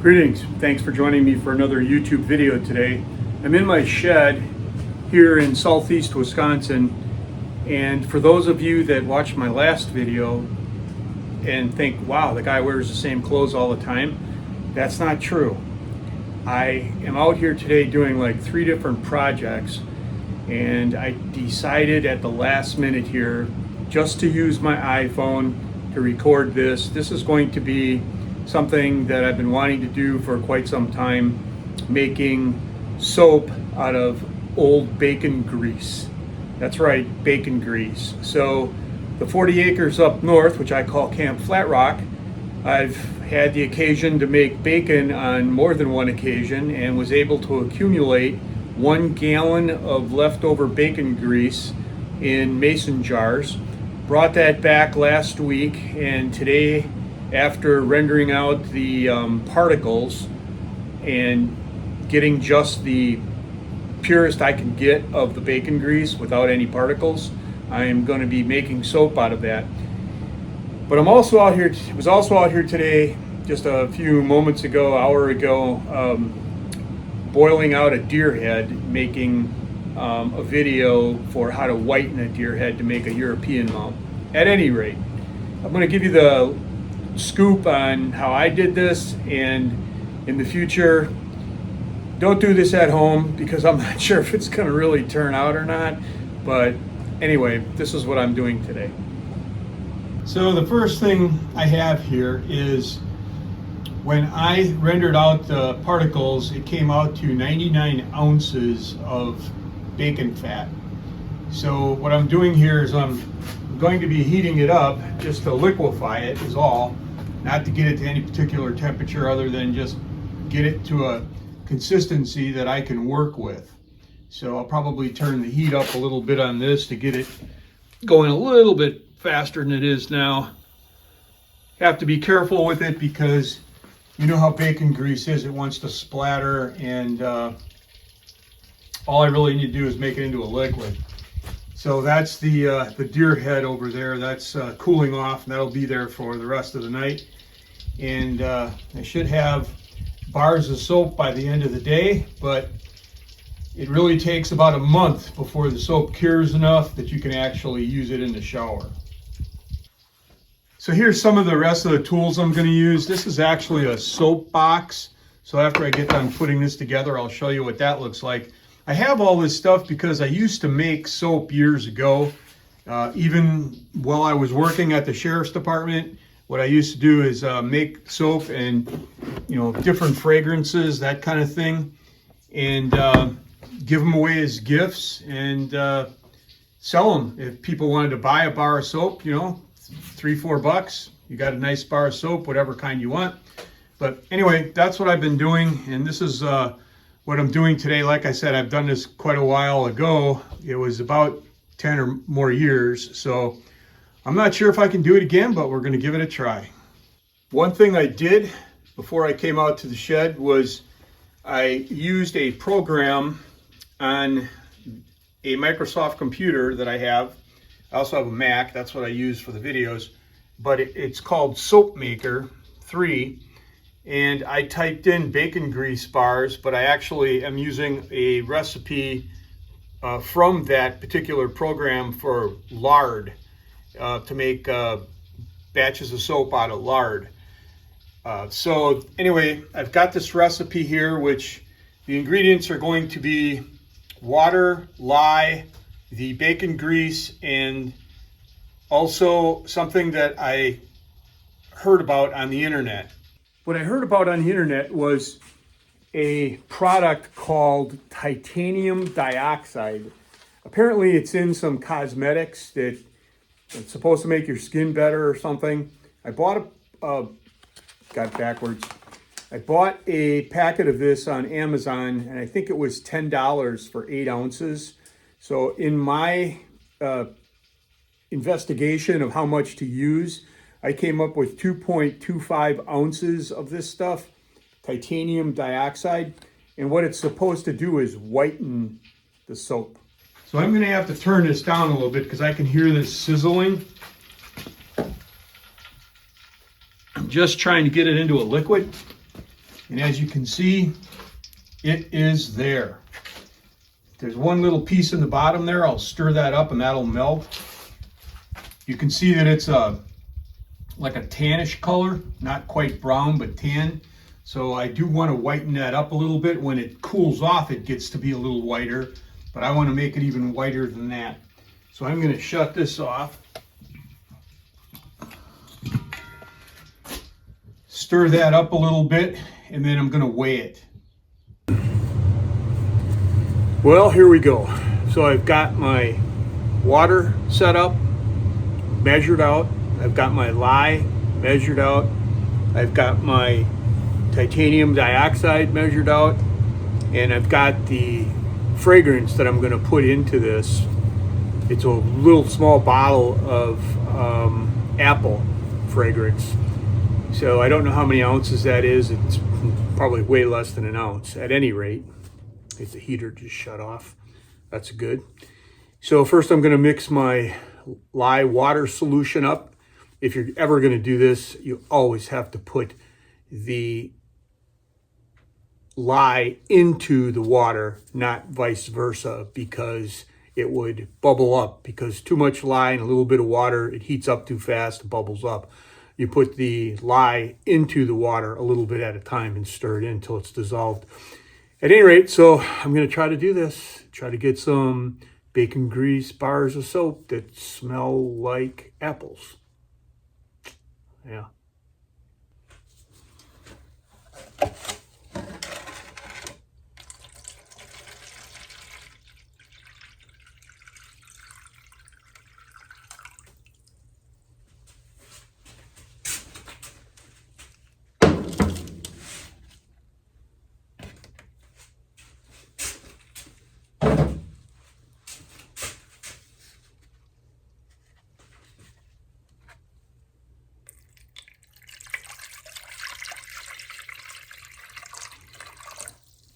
Greetings. Thanks for joining me for another YouTube video today. I'm in my shed here in southeast Wisconsin, and for those of you that watched my last video and think, wow, the guy wears the same clothes all the time, that's not true. I am out here today doing like 3 different projects, and I decided at the last minute here just to use my iPhone to record this. This is going to be something that I've been wanting to do for quite some time, making soap out of old bacon grease. That's right, bacon grease. So the 40 acres up north, which I call Camp Flat Rock, I've had the occasion to make bacon on more than one occasion and was able to accumulate 1 gallon of leftover bacon grease in mason jars. Brought that back last week, and today, after rendering out the particles and getting just the purest I can get of the bacon grease without any particles, I am going to be making soap out of that. But I'm also out here, was also out here today, just a few moments ago, hour ago, boiling out a deer head, making a video for how to whiten a deer head to make a European mount. At any rate, I'm going to give you the scoop on how I did this, and in the future, don't do this at home because I'm not sure if it's going to really turn out or not. But anyway, this is what I'm doing today. So the first thing I have here is when I rendered out the particles, it came out to 99 ounces of bacon fat. So what I'm doing here is I'm going to be heating it up just to liquefy it is all, not to get it to any particular temperature other than just get it to a consistency that I can work with. So I'll probably turn the heat up a little bit on this to get it going a little bit faster than it is now. Have to be careful with it because you know how bacon grease is, it wants to splatter, and all I really need to do is make it into a liquid. So that's the deer head over there. That's cooling off, and that'll be there for the rest of the night. And I should have bars of soap by the end of the day, but it really takes about a month before the soap cures enough that you can actually use it in the shower. So here's some of the rest of the tools I'm going to use. This is actually a soap box. So after I get done putting this together, I'll show you what that looks like. I have all this stuff because I used to make soap years ago. Even while I was working at the sheriff's department, what I used to do is make soap and, different fragrances, that kind of thing, and give them away as gifts and sell them. If people wanted to buy a bar of soap, $3-4, you got a nice bar of soap, whatever kind you want. But anyway, that's what I've been doing, and this is what I'm doing today. Like I said, I've done this quite a while ago. It was about 10 or more years, so I'm not sure if I can do it again, but we're going to give it a try. One thing I did before I came out to the shed was I used a program on a Microsoft computer that I have. I also have a Mac, that's what I use for the videos, but it's called Soap Maker 3. And I typed in bacon grease bars, but I actually am using a recipe from that particular program for lard, to make batches of soap out of lard. So anyway, I've got this recipe here, which the ingredients are going to be water, lye, the bacon grease, and also something that I heard about on the internet. What I heard about on the internet was a product called titanium dioxide. Apparently it's in some cosmetics that it's supposed to make your skin better or something. I bought I bought a packet of this on Amazon, and I think it was $10 for 8 ounces. So in my investigation of how much to use, I came up with 2.25 ounces of this stuff, titanium dioxide, and what it's supposed to do is whiten the soap. So I'm going to have to turn this down a little bit because I can hear this sizzling. I'm just trying to get it into a liquid. And as you can see, it is there. There's one little piece in the bottom there. I'll stir that up and that'll melt. You can see that it's like a tannish color, not quite brown, but tan. So I do want to whiten that up a little bit. When it cools off, it gets to be a little whiter, but I want to make it even whiter than that. So I'm going to shut this off. Stir that up a little bit, and then I'm going to weigh it. Well, here we go. So I've got my water set up, measured out. I've got my lye measured out. I've got my titanium dioxide measured out. And I've got the fragrance that I'm going to put into this. It's a little small bottle of apple fragrance. So I don't know how many ounces that is. It's probably way less than an ounce at any rate. If the heater just shut off, that's good. So first I'm going to mix my lye water solution up. If you're ever going to do this, you always have to put the lye into the water, not vice versa, because it would bubble up. Because too much lye and a little bit of water, it heats up too fast, it bubbles up. You put the lye into the water a little bit at a time and stir it in until it's dissolved. At any rate, so I'm going to try to do this. Try to get some bacon grease bars of soap that smell like apples. Yeah.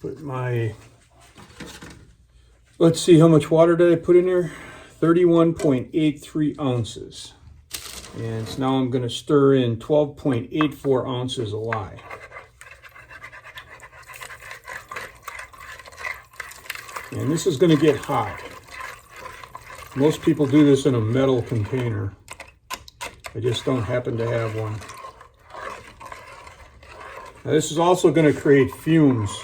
Put my, let's see, how much water did I put in there? 31.83 ounces. And so now I'm going to stir in 12.84 ounces of lye. And this is going to get hot. Most people do this in a metal container. I just don't happen to have one. Now this is also going to create fumes.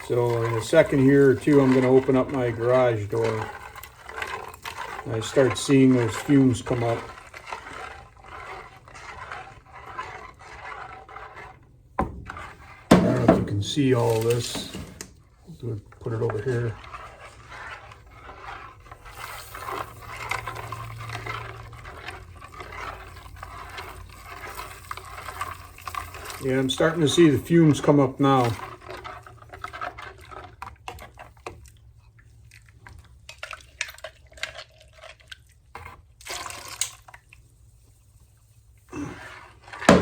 So in a second here or two, I'm going to open up my garage door. And I start seeing those fumes come up. I don't know if you can see all of this. Put it over here. Yeah, I'm starting to see the fumes come up now.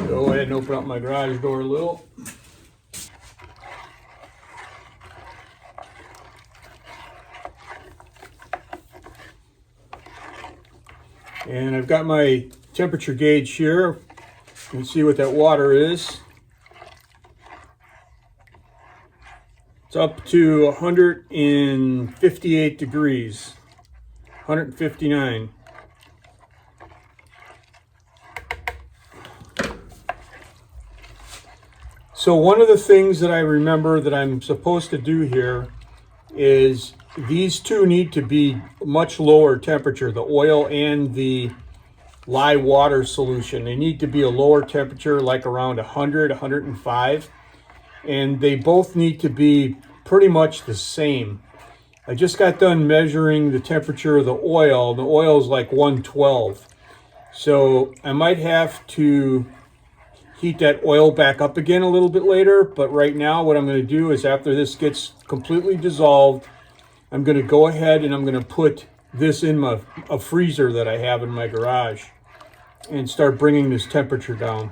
Go ahead and open up my garage door a little. And I've got my temperature gauge here. You can see what that water is. It's up to 158 degrees, 159. So one of the things that I remember that I'm supposed to do here is these two need to be much lower temperature, the oil and the lye water solution. They need to be a lower temperature, like around 100, 105. And they both need to be pretty much the same. I just got done measuring the temperature of the oil. The oil is like 112. So I might have to heat that oil back up again a little bit later. But right now what I'm going to do is, after this gets completely dissolved, I'm going to go ahead and I'm going to put this in a freezer that I have in my garage and start bringing this temperature down.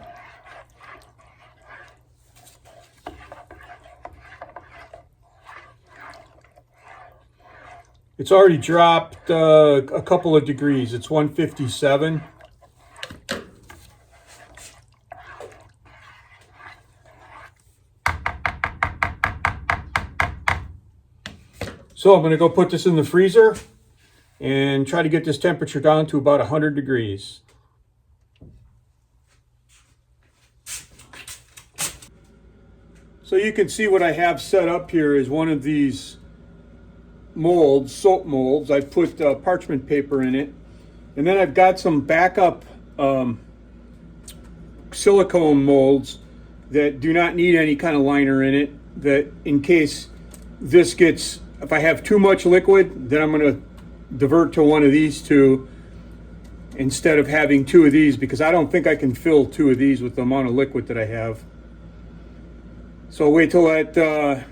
It's already dropped a couple of degrees. It's 157. So I'm going to go put this in the freezer and try to get this temperature down to about 100 degrees. So you can see what I have set up here is one of these molds, soap molds. I put parchment paper in it, and then I've got some backup silicone molds that do not need any kind of liner in it, that in case this gets, if I have too much liquid, then I'm going to divert to one of these two instead of having two of these, because I don't think I can fill two of these with the amount of liquid that I have. So I'll wait till that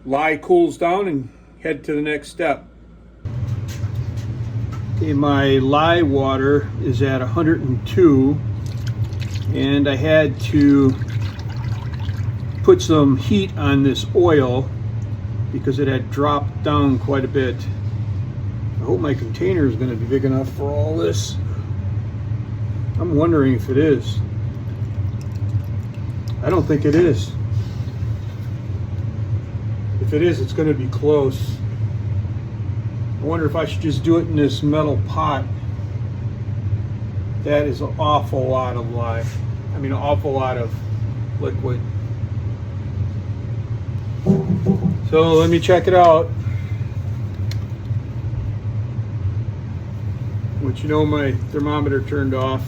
lye cools down and head to the next step. Okay, my lye water is at 102, and I had to put some heat on this oil because it had dropped down quite a bit. I hope my container is going to be big enough for all this. I'm wondering if it is. I don't think it is. If it is, it's going to be close. I wonder if I should just do it in this metal pot. That is an awful lot of lye. I mean, an awful lot of liquid. So let me check it out. But you know, my thermometer turned off.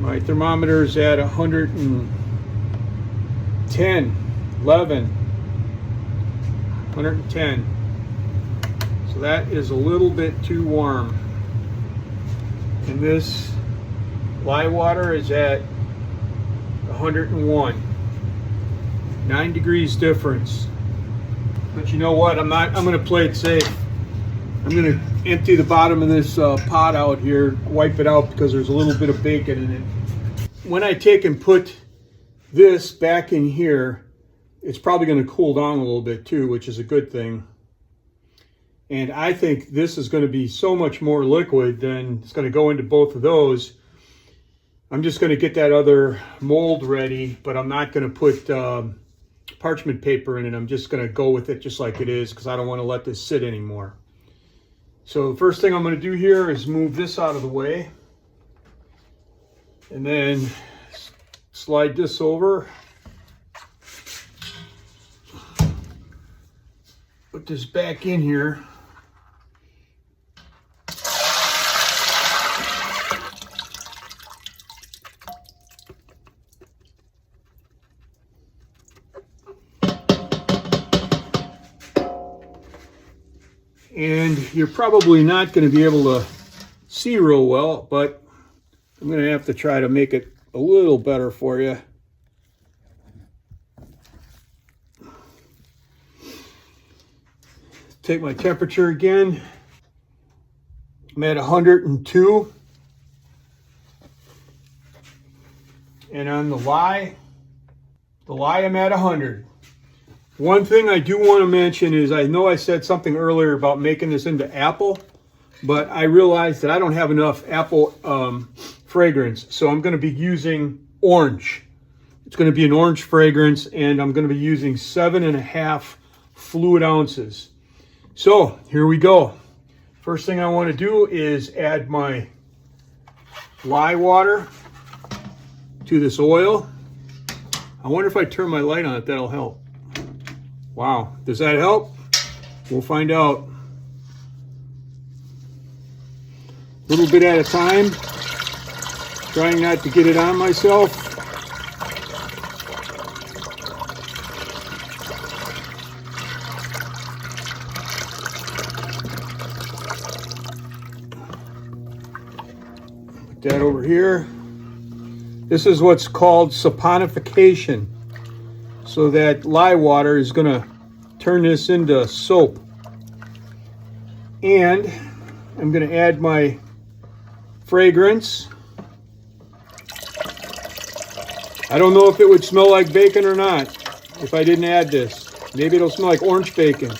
My thermometer is at 110, 110. So that is a little bit too warm. And this lye water is at 101. 9 degrees difference. But you know what? I'm going to play it safe. I'm going to empty the bottom of this pot out here, wipe it out because there's a little bit of bacon in it. When I take and put this back in here, it's probably going to cool down a little bit too, which is a good thing. And I think this is going to be so much more liquid than it's going to go into both of those. I'm just going to get that other mold ready, but I'm not going to put parchment paper in it. I'm just going to go with it just like it is because I don't want to let this sit anymore. So the first thing I'm going to do here is move this out of the way. And then slide this over. Put this back in here. And you're probably not going to be able to see real well, but I'm going to have to try to make it a little better for you. Take my temperature again. I'm at 102. And on the lye I'm at 100. One thing I do want to mention is I know I said something earlier about making this into apple, but I realized that I don't have enough apple fragrance, so I'm going to be using orange. It's going to be an orange fragrance, and I'm going to be using 7.5 fluid ounces. So here we go. First thing I want to do is add my lye water to this oil. I wonder if I turn my light on if that'll help. Wow, does that help? We'll find out. A little bit at a time. Trying not to get it on myself. Put that over here. This is what's called saponification. So that lye water is going to turn this into soap. And I'm going to add my fragrance. I don't know if it would smell like bacon or not if I didn't add this. Maybe it'll smell like orange bacon.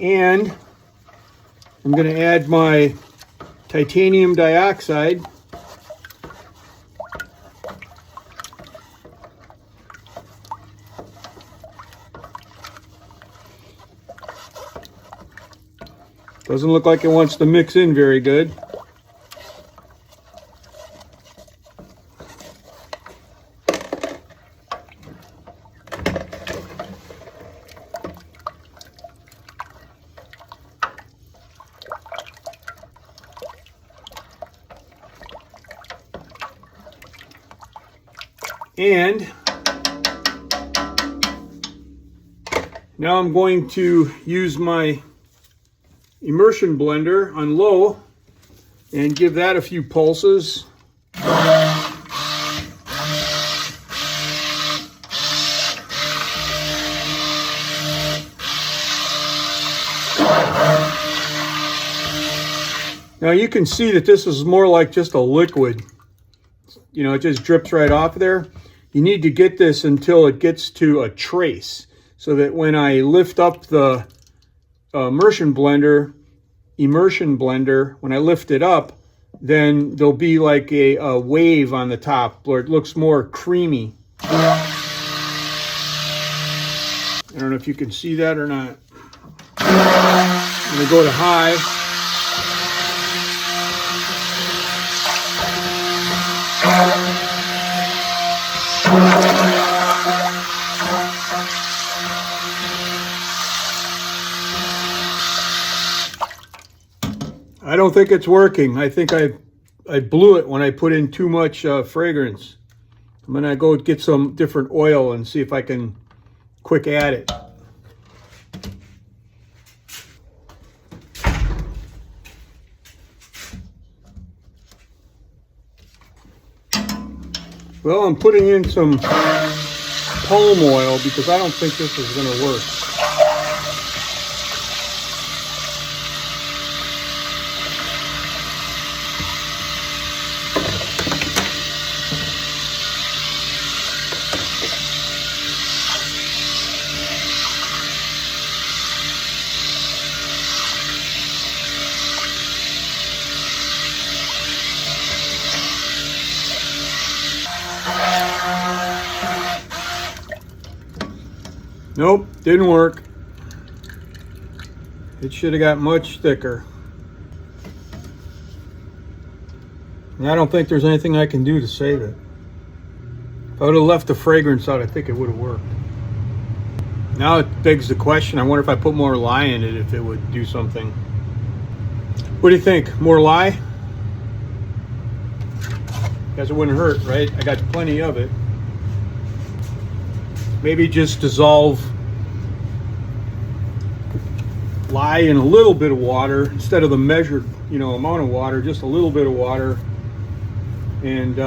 And I'm going to add my titanium dioxide. Doesn't look like it wants to mix in very good. And now I'm going to use my immersion blender on low and give that a few pulses. Now you can see that this is more like just a liquid. You know, it just drips right off there. You need to get this until it gets to a trace, so that when I lift up the immersion blender, when I lift it up, then there'll be like a wave on the top where it looks more creamy. I don't know if you can see that or not. I'm going to go to high. I don't think it's working. I think I blew it when I put in too much fragrance. I'm gonna go get some different oil and see if I can quick add it. Well, I'm putting in some palm oil because I don't think this is gonna work. Nope, didn't work. It should have got much thicker. And I don't think there's anything I can do to save it. If I would have left the fragrance out, I think it would have worked. Now it begs the question, I wonder if I put more lye in it, if it would do something. What do you think? More lye? Guess it wouldn't hurt, right? I got plenty of it. Maybe just dissolve lye in a little bit of water instead of the measured, amount of water, just a little bit of water. And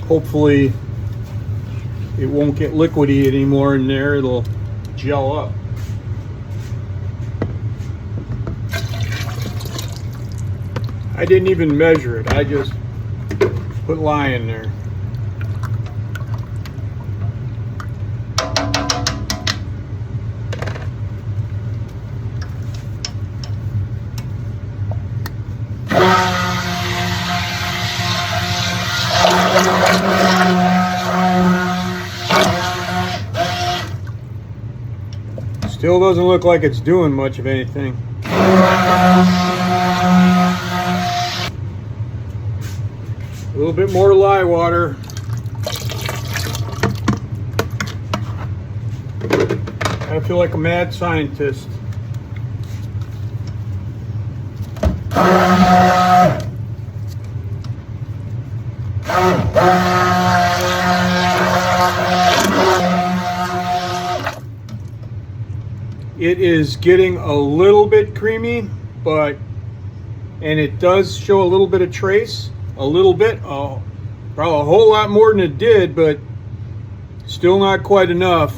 hopefully it won't get liquidy anymore in there. It'll gel up. I didn't even measure it. I just put lye in there. Still doesn't look like it's doing much of anything. A little bit more lye water. I feel like a mad scientist. It is getting a little bit creamy, and it does show a little bit of trace, a little bit, probably a whole lot more than it did, but still not quite enough.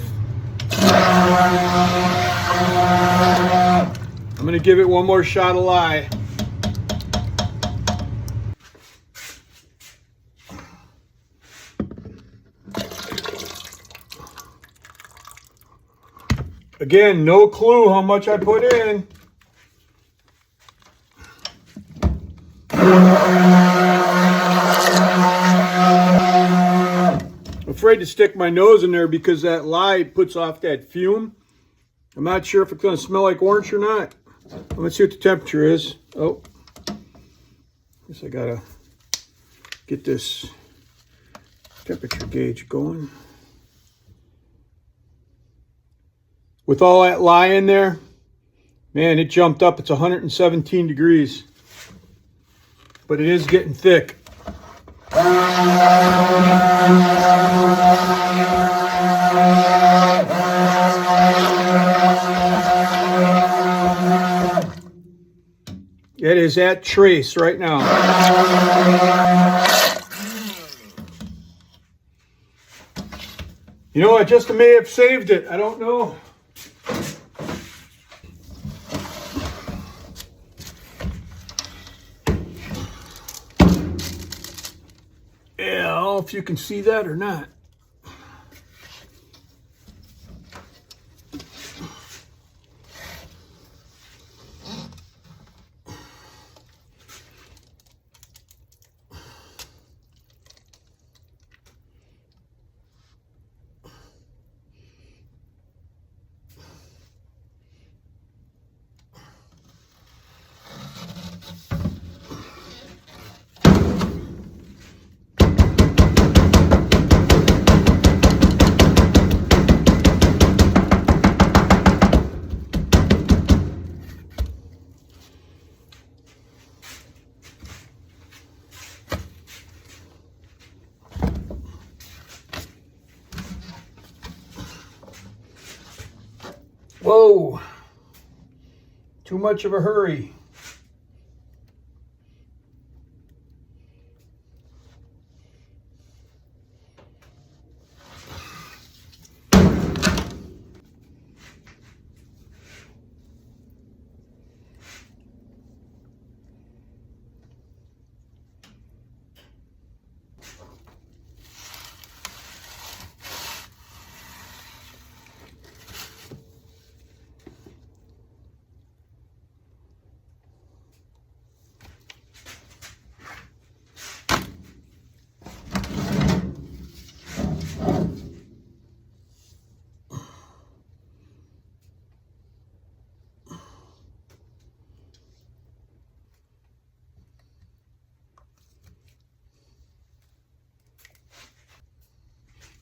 I'm gonna give it one more shot of lye. Again, no clue how much I put in. I'm afraid to stick my nose in there because that lye puts off that fume. I'm not sure if it's going to smell like orange or not. Let's see what the temperature is. Oh, guess I gotta get this temperature gauge going. With all that lye in there, man, it jumped up. It's 117 degrees. But it is getting thick. It is at trace right now. You know, I just may have saved it. I don't know. Yeah, I don't know if you can see that or not. Whoa, too much of a hurry.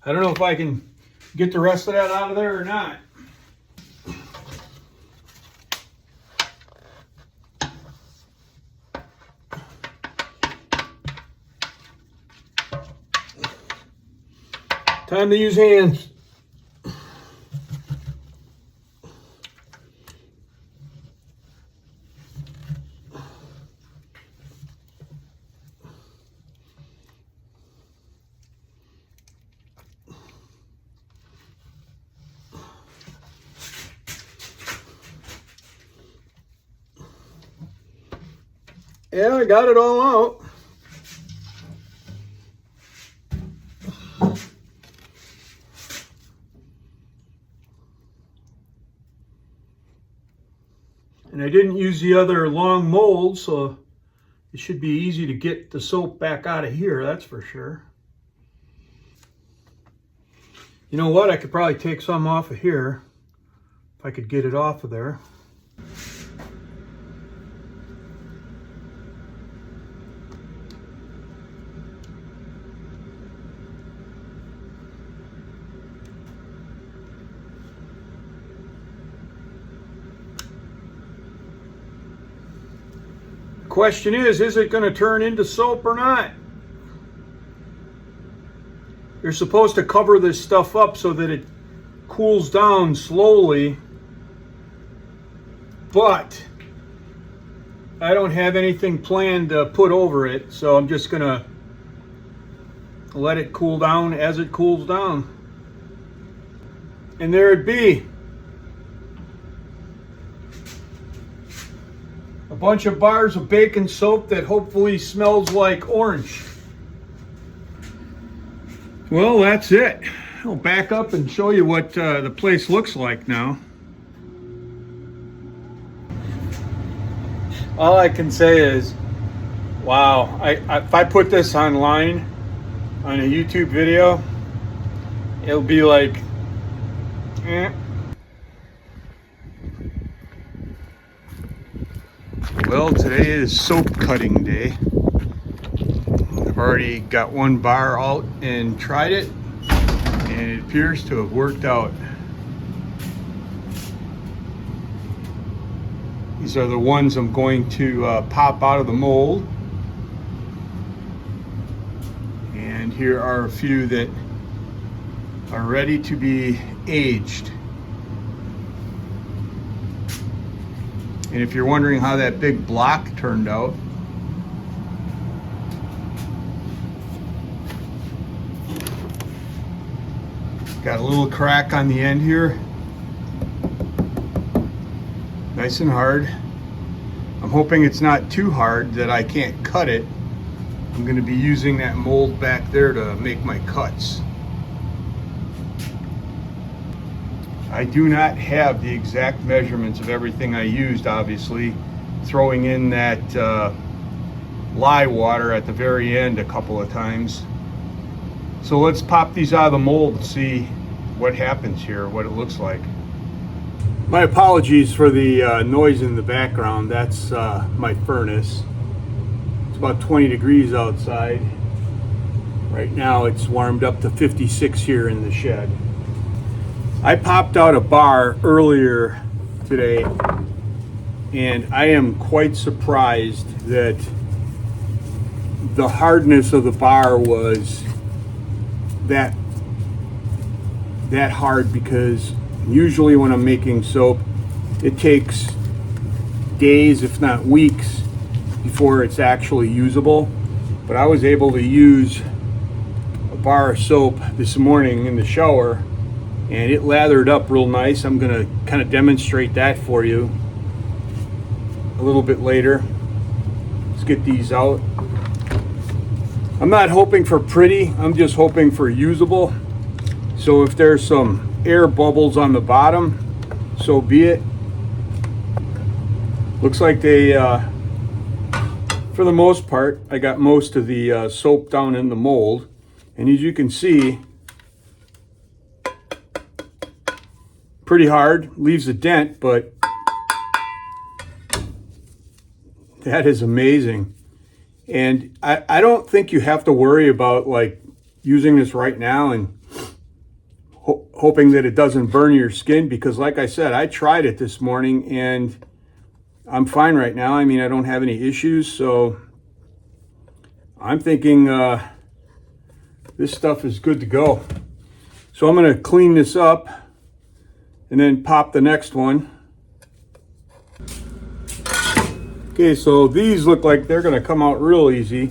I don't know if I can get the rest of that out of there or not. Time to use hands. Yeah, I got it all out. And I didn't use the other long mold, so it should be easy to get the soap back out of here, that's for sure. You know what? I could probably take some off of here if I could get it off of there. Question is it going to turn into soap or not? You're supposed to cover this stuff up so that it cools down slowly, but I don't have anything planned to put over it, so I'm just going to let it cool down as it cools down. And there it be. A bunch of bars of baking soap that hopefully smells like orange. Well, that's it. I'll back up and show you what the place looks like now. All I can say is, wow, if I put this online on a YouTube video, it'll be like, eh. Well, today is soap cutting day. I've already got one bar out and tried it, and it appears to have worked out. These are the ones I'm going to pop out of the mold. And here are a few that are ready to be aged. And if you're wondering how that big block turned out, got a little crack on the end here. Nice and hard. I'm hoping it's not too hard that I can't cut it. I'm going to be using that mold back there to make my cuts. I do not have the exact measurements of everything I used, obviously, throwing in that lye water at the very end a couple of times. So let's pop these out of the mold and see what happens here, what it looks like. My apologies for the noise in the background. That's my furnace. It's about 20 degrees outside. Right now it's warmed up to 56 here in the shed. I popped out a bar earlier today, and I am quite surprised that the hardness of the bar was that hard, because usually when I'm making soap, it takes days, if not weeks, before it's actually usable. But I was able to use a bar of soap this morning in the shower, and it lathered up real nice. I'm gonna kind of demonstrate that for you a little bit later. Let's get these out. I'm not hoping for pretty, I'm just hoping for usable. So if there's some air bubbles on the bottom, so be it. Looks like they, for the most part, I got most of the soap down in the mold. And as you can see, pretty hard, leaves a dent, but that is amazing. And I don't think you have to worry about like using this right now and hoping that it doesn't burn your skin, because like I said, I tried it this morning and I'm fine right now. I mean, I don't have any issues, so I'm thinking this stuff is good to go. So I'm going to clean this up and then pop the next one. Okay, so these look like they're going to come out real easy.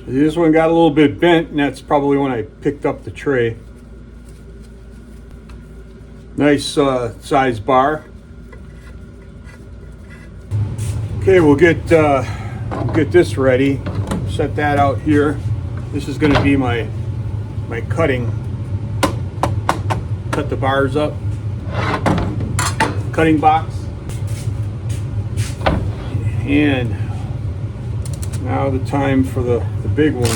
This one got a little bit bent, and that's probably when I picked up the tray. Nice size bar. Okay, we'll get this ready. Set that out here. This is going to be my cutting. Cut the bars up. Cutting box. And now the time for the big one.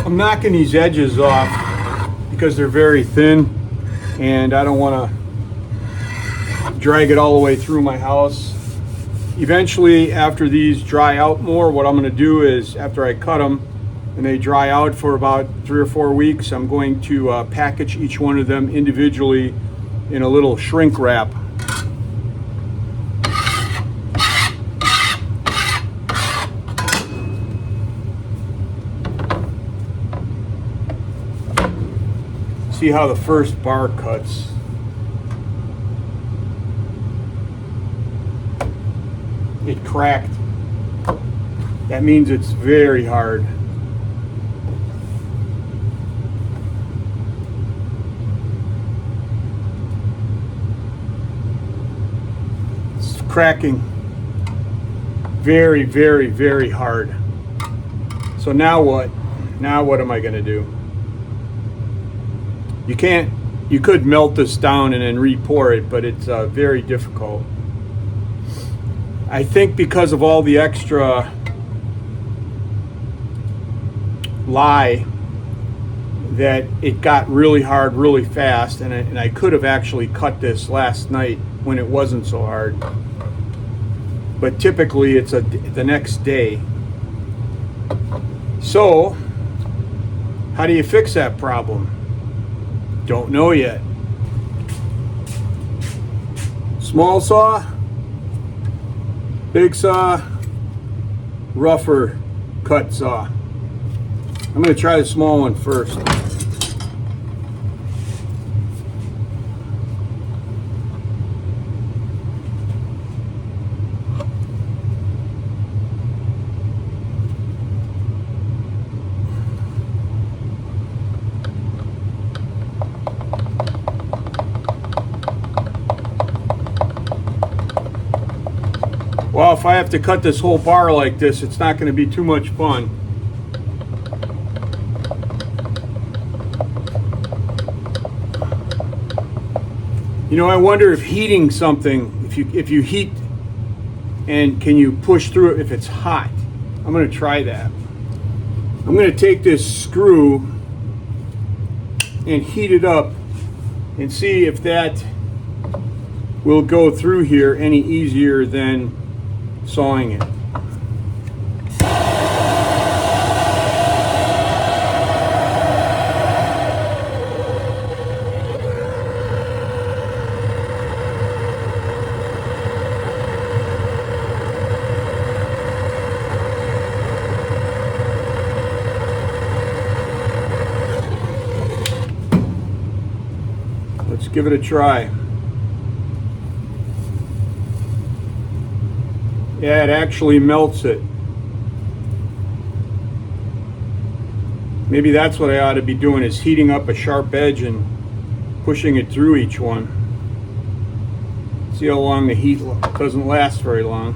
I'm knocking these edges off because they're very thin and I don't want to drag it all the way through my house. Eventually, after these dry out more, what I'm going to do is, after I cut them and they dry out for about 3 or 4 weeks, I'm going to package each one of them individually in a little shrink wrap. See how the first bar cuts. It cracked. That means it's very hard. It's cracking very, very, very hard. So now what? Now what am I going to do? You could melt this down and then re-pour it, but it's very difficult. I think because of all the extra lye that it got really hard really fast, and I could have actually cut this last night when it wasn't so hard. But typically it's the next day. So, how do you fix that problem? Don't know yet. Small saw, big saw, rougher cut saw. I'm going to try the small one first. Well, if I have to cut this whole bar like this, it's not going to be too much fun. You know, I wonder if heating something, if you heat and can you push through it if it's hot. I'm going to try that. I'm going to take this screw and heat it up and see if that will go through here any easier than sawing it. Let's give it a try. Yeah, it actually melts it. Maybe that's what I ought to be doing, is heating up a sharp edge and pushing it through each one. See how long the heat doesn't last very long.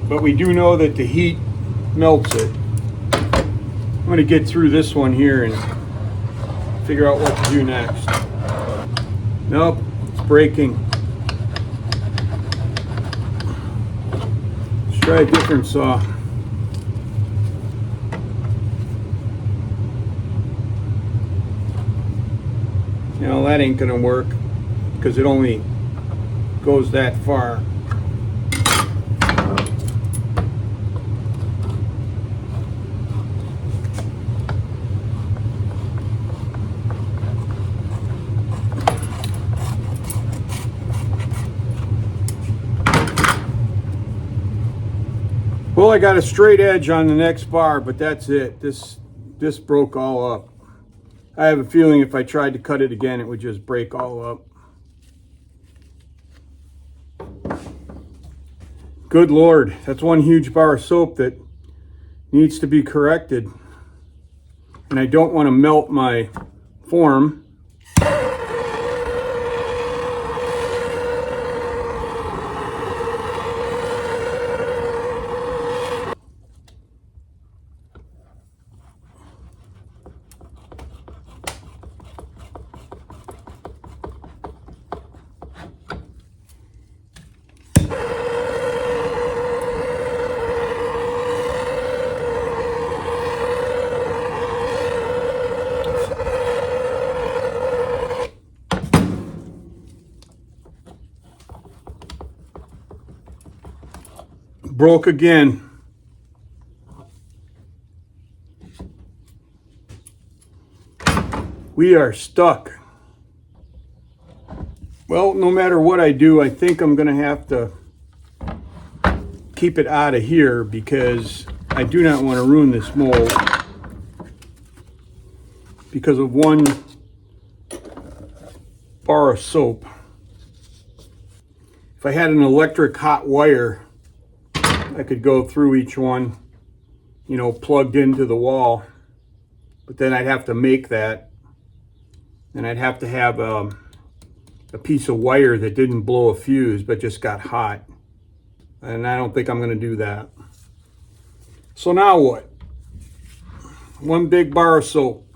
But we do know that the heat melts it. I'm going to get through this one here and figure out what to do next. Nope. Breaking. Let's try a different saw. You know, that ain't gonna work because it only goes that far. Well, I got a straight edge on the next bar, but that's it. This broke all up. I have a feeling if I tried to cut it again, it would just break all up. Good Lord, that's one huge bar of soap that needs to be corrected. And I don't want to melt my form. broke again. We are stuck. Well, no matter what I do, I think I'm going to have to keep it out of here because I do not want to ruin this mold because of one bar of soap. If I had an electric hot wire, I could go through each one, you know, plugged into the wall. But then I'd have to make that. And I'd have to have a piece of wire that didn't blow a fuse but just got hot. And I don't think I'm going to do that. So now what? One big bar of soap.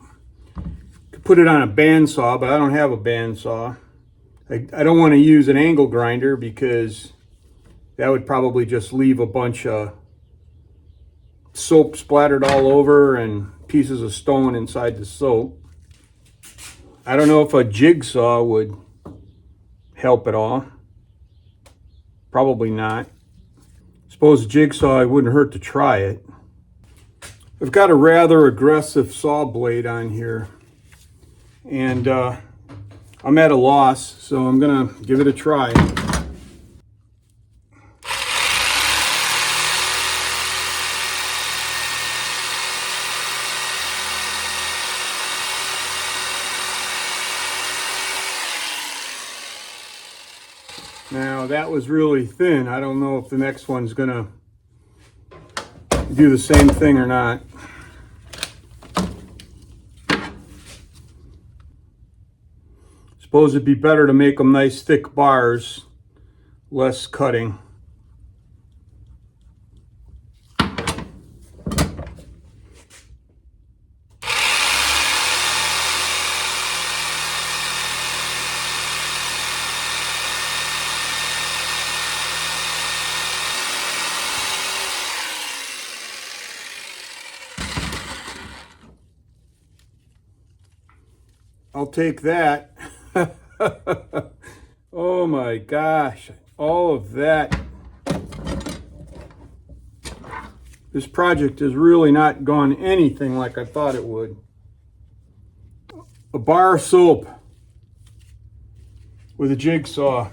Could put it on a bandsaw, but I don't have a bandsaw. I don't want to use an angle grinder because that would probably just leave a bunch of soap splattered all over and pieces of stone inside the soap. I don't know if a jigsaw would help at all. Probably not. Suppose a jigsaw, it wouldn't hurt to try it. I've got a rather aggressive saw blade on here, and I'm at a loss, so I'm gonna give it a try. Now that was really thin. I don't know if the next one's gonna do the same thing or not. Suppose it'd be better to make them nice thick bars, less cutting. I'll take that. Oh my gosh, all of that. This project has really not gone anything like I thought it would. A bar of soap with a jigsaw.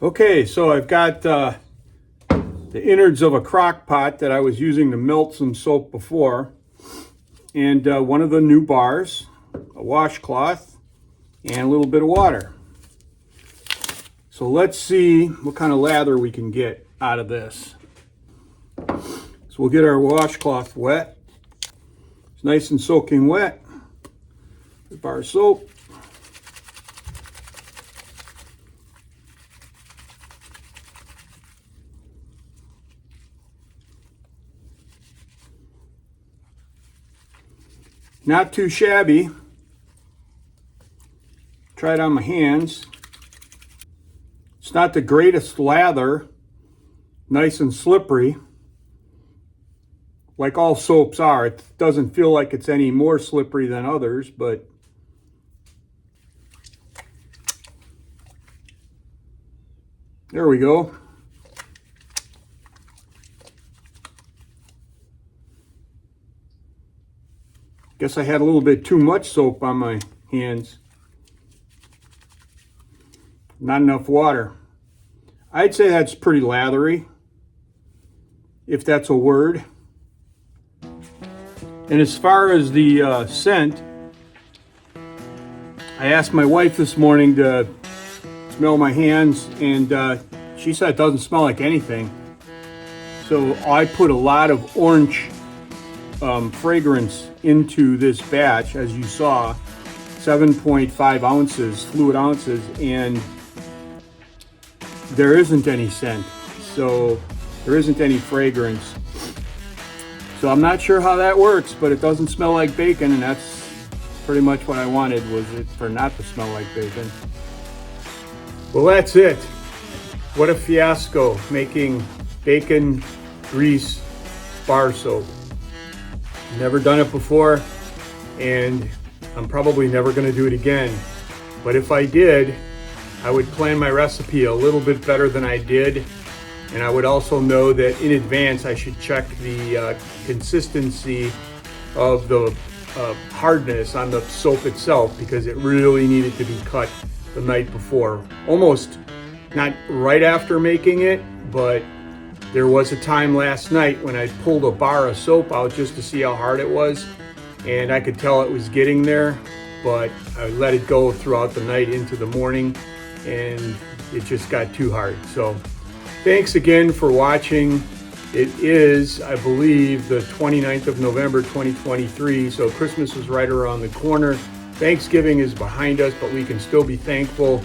Okay, so I've got the innards of a crock pot that I was using to melt some soap before, and one of the new bars, a washcloth, and a little bit of water. So let's see what kind of lather we can get out of this. So we'll get our washcloth wet. It's nice and soaking wet. The bar of soap. Not too shabby. Try it on my hands. It's not the greatest lather. Nice and slippery. Like all soaps are. It doesn't feel like it's any more slippery than others, but there we go. Guess I had a little bit too much soap on my hands. Not enough water. I'd say that's pretty lathery, if that's a word. And as far as the scent, I asked my wife this morning to smell my hands, and she said it doesn't smell like anything. So I put a lot of orange fragrance into this batch, as you saw, 7.5 ounces, fluid ounces, and there isn't any scent, so there isn't any fragrance. So I'm not sure how that works, but it doesn't smell like bacon, and that's pretty much what I wanted, was it for not to smell like bacon. Well, that's it. What a fiasco making bacon grease bar soap. Never done it before, and I'm probably never going to do it again. But if I did, I would plan my recipe a little bit better than I did, and I would also know that in advance I should check the consistency of the hardness on the soap itself, because it really needed to be cut the night before. Almost not right after making it, but there was a time last night when I pulled a bar of soap out just to see how hard it was, and I could tell it was getting there, but I let it go throughout the night into the morning, and it just got too hard. So thanks again for watching. It is, I believe, the 29th of November 2023, so Christmas is right around the corner. Thanksgiving is behind us, but we can still be thankful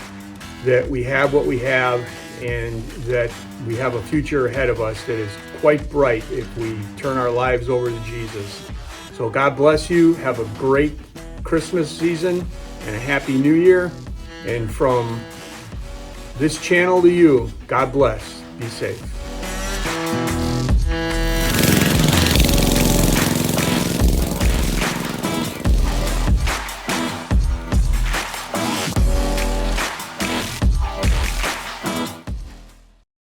that we have what we have, and that we have a future ahead of us that is quite bright if we turn our lives over to Jesus. So God bless you. Have a great Christmas season and a happy New Year. And from this channel to you, God bless. Be safe.